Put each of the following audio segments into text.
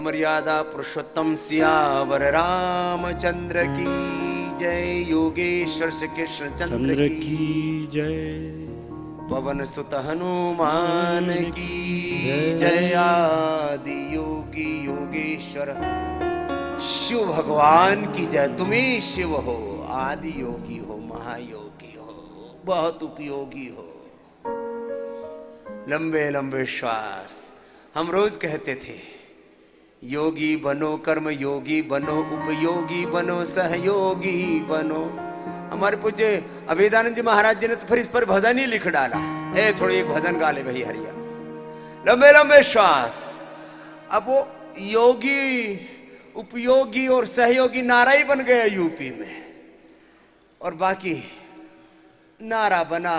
मर्यादा पुरुषोत्तम सियावर रामचंद्र की जय। योगेश्वर श्री कृष्ण चंद्र की जय। पवन सुत हनुमान की जय। आदि योगी योगेश्वर शिव भगवान की जय। तुम ही शिव हो, आदि योगी हो, महायोगी हो, बहुत उपयोगी हो। लंबे लंबे श्वास। हम रोज कहते थे योगी बनो, कर्म योगी बनो, उपयोगी बनो, सहयोगी बनो। हमारे पूज्य अभेदानंद जी महाराज जी ने तो फिर इस पर भजन ही लिख डाला। थोड़ी एक भजन गा ले भाई हरिया। लंबे लंबे श्वास। अब वो योगी, उपयोगी और सहयोगी नारा ही बन गया यूपी में, और बाकी नारा बना,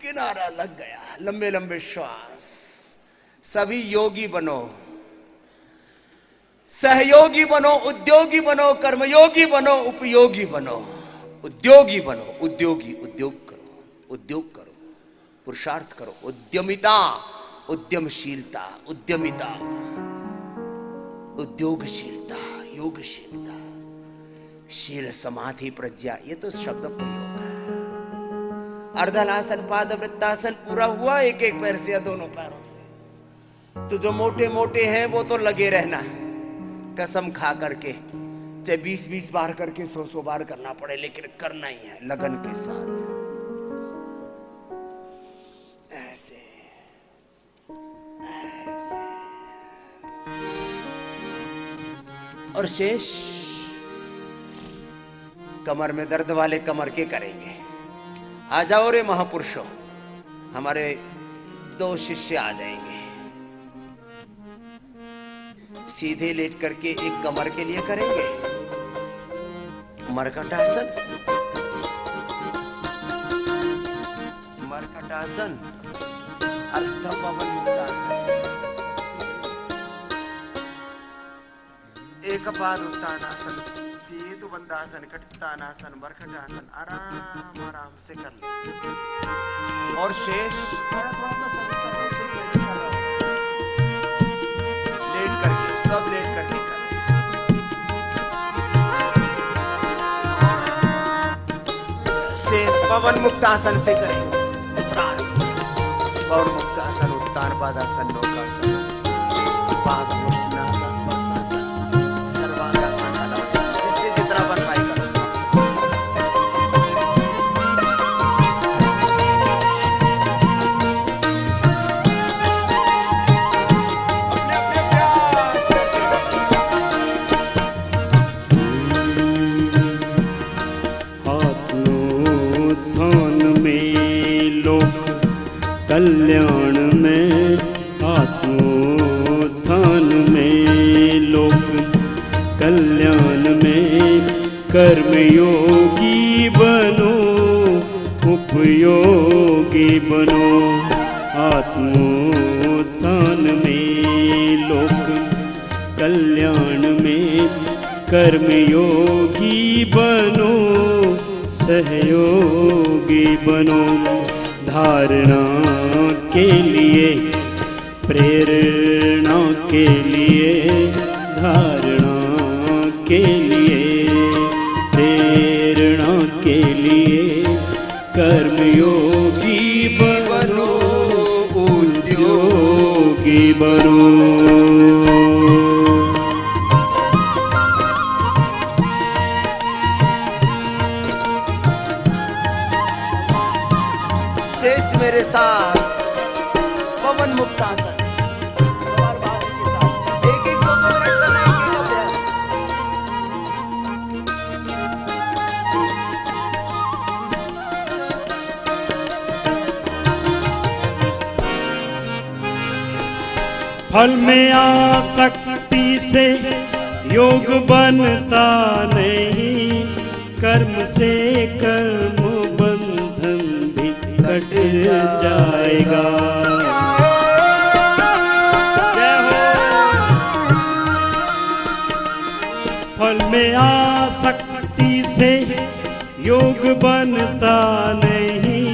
किनारा लग गया। लंबे लंबे श्वास। सभी योगी बनो, सहयोगी बनो, उद्योगी बनो, कर्मयोगी बनो, उपयोगी बनो, उद्योगी बनो। उद्योगी उद्योग करो, उद्योग करो, पुरुषार्थ करो। उद्यमिता, उद्यमशीलता, उद्यमिता, उद्योगशीलता, योगशीलता, शील समाधि प्रज्ञा, ये तो शब्द प्रयोग है। अर्धलासन, पाद वृत्तासन पूरा हुआ एक एक पैर से या दोनों पैरों से। तो जो मोटे मोटे हैं वो तो लगे रहना, कसम खा करके, चाहे 20-20 बार करके 100-100 बार करना पड़े, लेकिन करना ही है लगन के साथ। ऐसे ऐसे। और शेष कमर में दर्द वाले कमर के करेंगे। आ जाओ रे महापुरुषों, हमारे 2 शिष्य आ जाएंगे। सीधे लेट करके एक कमर के लिए करेंगे मरकटासन, मरकटासन, अर्ध पवन मुक्तासन, एक पाद उत्तानासन, सेतु बंधासन, कटितानासन, मरकटासन। आराम आराम से कर ले। और शेष सब लेट करके करें। शेष पवन मुक्तासन से करें। पवन मुक्तासन, उत्तान पादासन, नौकासन, पाद मुक्तासन, स्पर्शासन, सर्वांगासन, हलासन, जिससे जितना बन पाए करो। कल्याण में आत्मोत्थान में, लोक कल्याण में कर्मयोगी बनो, उपयोगी बनो। आत्मोत्थान में, लोक कल्याण में कर्मयोगी बनो, सहयोगी बनो। धारणा के लिए, प्रेरणा के लिए, धारणा के लिए, प्रेरणा के लिए कर्मयोगी बनो, उद्योगी बनो। मेरे साथ पवन मुक्तासन, एक एक 2 मिनट करना है। फल में आसक्ति से योग बनता नहीं, कर्म से कर्म बंधन भी कट जाएगा। फल में आसक्ति से योग बनता नहीं,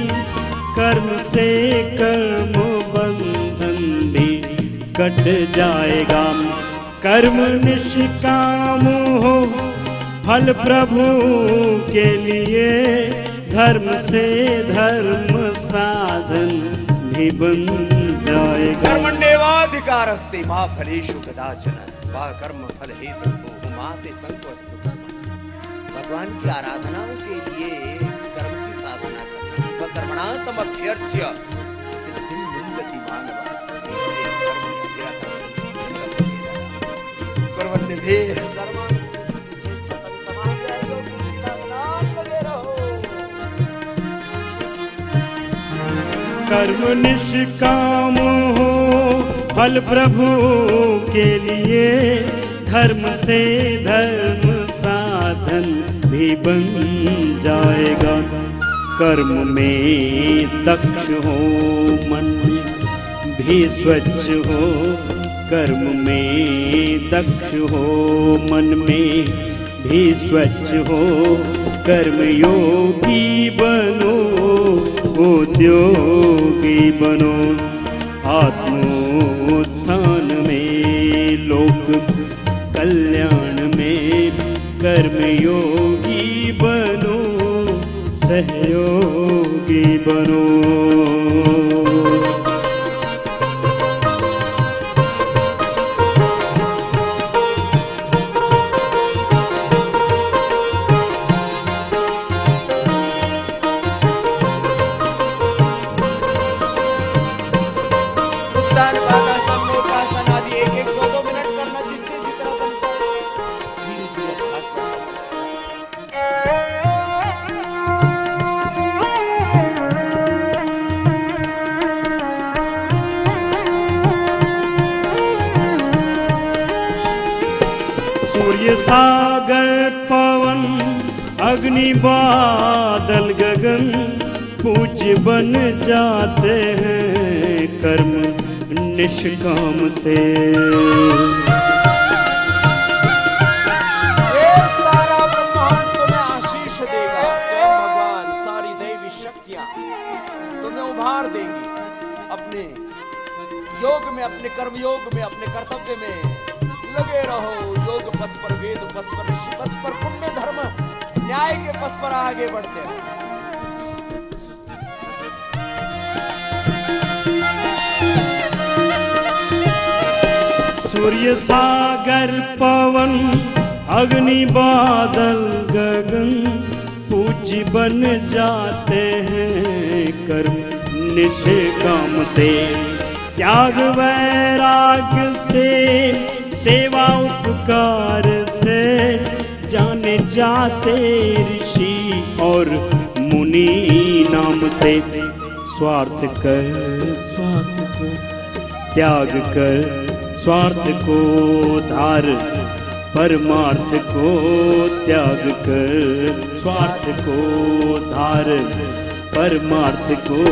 कर्म से कर्म बंधन भी कट जाएगा। कर्म निष्काम हो फल प्रभु के लिए, धर्म से धर्म साधन भी बन जाएगा। कर्मण्येवाधिकारस्ते मा फलेषु कदाचन वा कर्म फल हेतुः मा ते संगोऽस्तु कर्मणि। भगवान की आराधना के लिए कर्म की साधना करना, स्वकर्मणा तमभ्यर्च्य सिद्धिं विन्दति मानवः। कर्म निष्काम हो फल प्रभु के लिए, धर्म से धर्म साधन भी बन जाएगा। कर्म में दक्ष हो मन भी स्वच्छ हो, कर्म में दक्ष हो मन में भी स्वच्छ हो, कर्म योगी बनो उद्योगी बनो। आत्मोत्थान में लोक कल्याण में, कर्म योगी बनो सहयोगी बनो। सूर्य सागर पवन अग्नि बादल गगन पूज्य बन जाते हैं कर्म निष्काम से। ये सारा ब्रह्मांड तुम्हें आशीष देगा। स्वयं भगवान सारी दैवी शक्तियां तुम्हें उभार देंगी। अपने योग में, अपने कर्म योग में, अपने कर्तव्य में लगे रहो। योग पथ पर, वेद पथ पर, ऋषि पथ पर, पुण्य धर्म न्याय के पथ पर आगे बढ़ते रहो। सूर्य सागर पवन अग्नि बादल गगन पूज्य बन जाते हैं कर्म निष्काम से। त्याग वैराग्य से, सेवा उपकार से जाने जाते ऋषि और मुनि नाम से। स्वार्थ कर स्वार्थ को त्याग कर, स्वार्थ को धार, परमार्थ को त्याग कर, स्वार्थ को धार, परमार्थ को।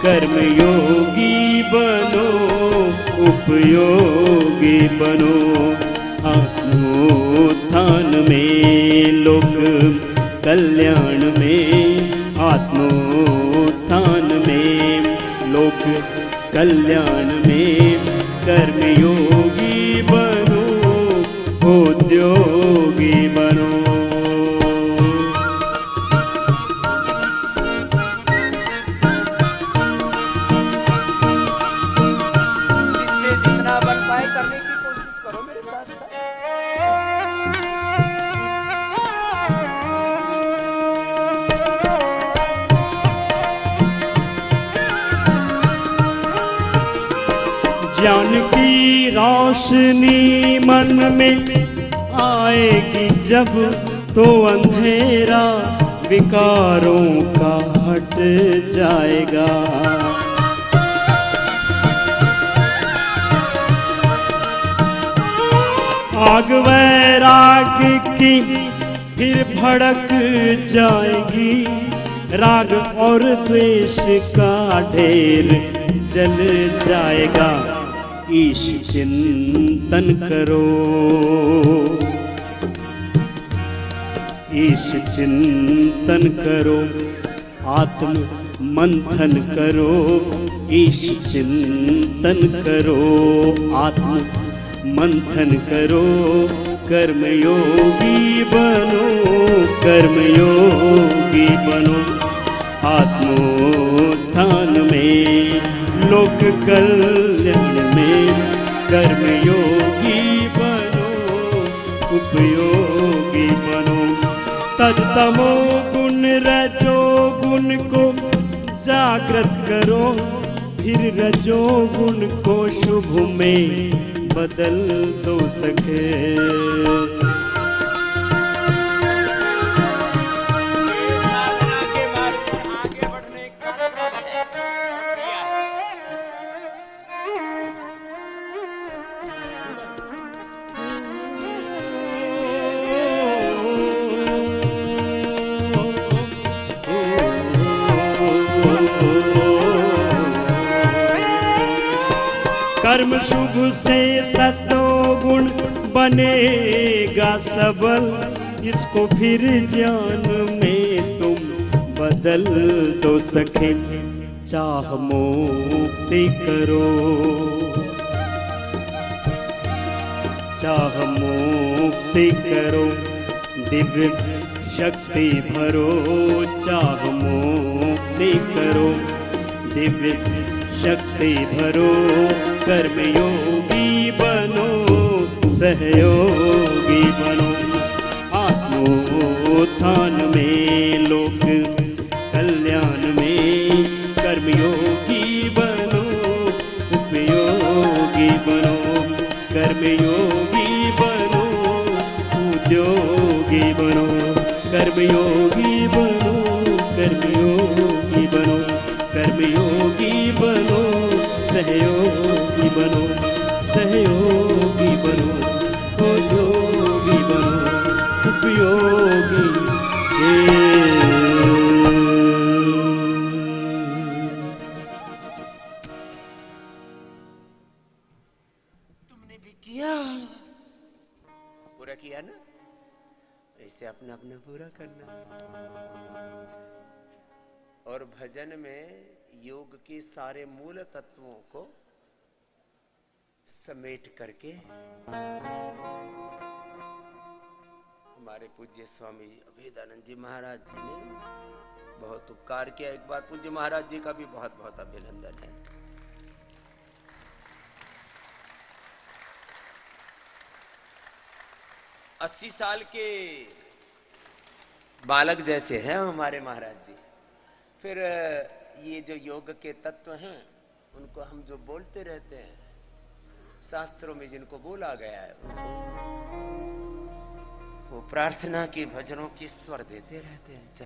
कर्म योगी बनो उपयोगी बनो। आत्मोत्थान में लोक कल्याण में, आत्मोत्थान में लोक कल्याण में, कर्म योगी बनो उद्योगी बनो। ज्ञान की रोशनी मन में आएगी जब, तो अंधेरा विकारों का हट जाएगा। आग वैराग्य की फिर भड़क जाएगी, राग और द्वेष का ढेर जल जाएगा। ईश चिंतन करो, ईश चिंतन करो, आत्म मंथन करो। ईश चिंतन करो, आत्म मंथन करो, कर्मयोगी बनो, कर्मयोगी बनो। आत्मोत्थान में, लोक कल्याण में, कर्मयोगी बनो, उपयोगी बनो। तजतमो गुण रजो गुण को जागृत करो, फिर रजो गुण को शुभ में बदल दो सके। साधना के मार्ग पर आगे बढ़ने का क्रम है, प्रक्रिया है। कर्म शुभ से सतो गुण बनेगा सबल, इसको फिर ज्ञान में तुम बदल दो सके। चाह मुक्ति करो, चाह मुक्ति करो, दिव्य शक्ति भरो। चाह मुक्ति करो, दिव्य शक्ति भरो। कर्मयोगी बनो, सहयोगी बनो। आत्मोत्थान में, लोक कल्याण में, कर्मयोगी बनो, उपयोगी बनो। कर्मयोगी बनो, उद्योगी बनो। कर्मयोगी बनो, कर्मयोगी बनो। कर्मयोगी बनो, सहयोगी बनो, सहयोगी बनो, उद्योगी बनो, उपयोगी। तुमने भी किया, पूरा किया ना, ऐसे अपना अपना पूरा करना। और भजन में योग के सारे मूल तत्वों को समेट करके हमारे पूज्य स्वामी अभेदानंद जी महाराज जी ने बहुत उपकार किया। एक बार पूज्य महाराज जी का भी बहुत बहुत अभिनंदन है। अस्सी साल के बालक जैसे हैं हमारे महाराज जी। फिर ये जो योग के तत्व हैं उनको हम जो बोलते रहते हैं, शास्त्रों में जिनको बोला गया है, वो प्रार्थना के भजनों के स्वर देते रहते हैं।